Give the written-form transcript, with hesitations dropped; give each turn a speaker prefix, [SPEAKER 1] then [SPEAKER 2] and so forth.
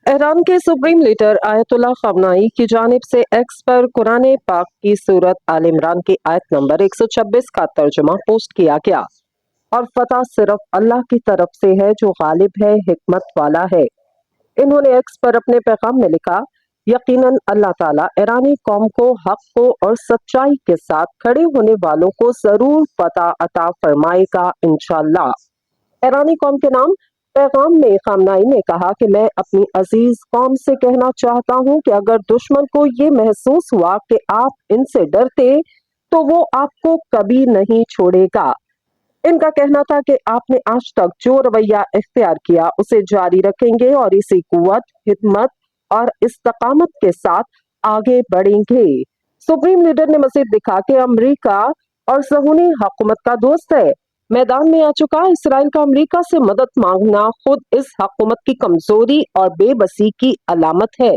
[SPEAKER 1] Iran के supreme leader Ayatollah खamenei की जानिब से एक्स पर कुरान पाक की सूरत आल इमरान की आयत नंबर 126 का तर्जुमा पोस्ट किया गया और फतह सिर्फ अल्लाह की तरफ से है जो गालिब है, हिकमत वाला है। इन्होंने एक्स पर अपने पैगाम में लिखा, यकीनन अल्लाह ताला ईरानी कौम को हक को और सच्चाई के साथ खड़े होने वालों को जरूर फतह अता फरमाएगा इंशाअल्लाह। ईरानी कौम के नाम पैगाम में खamenei ने कहा कि मैं अपनी अजीज कौम से कहना चाहता हूं कि अगर दुश्मन को ये महसूस हुआ कि आप इनसे डरते तो वो आपको कभी नहीं छोड़ेगा। इनका कहना था कि आपने आज तक जो रवैया इख्तियार किया उसे जारी रखेंगे और इसी कुव्वत, हिम्मत और इस्तकामत के साथ आगे बढ़ेंगे। सुप्रीम लीडर ने मजीद लिखा कि अमेरिका और सहूनी हुकूमत का दोस्त है। मैदान में आ चुका इसराइल का अमेरिका से मदद मांगना खुद इस हुकूमत की कमजोरी और बेबसी की अलामत है।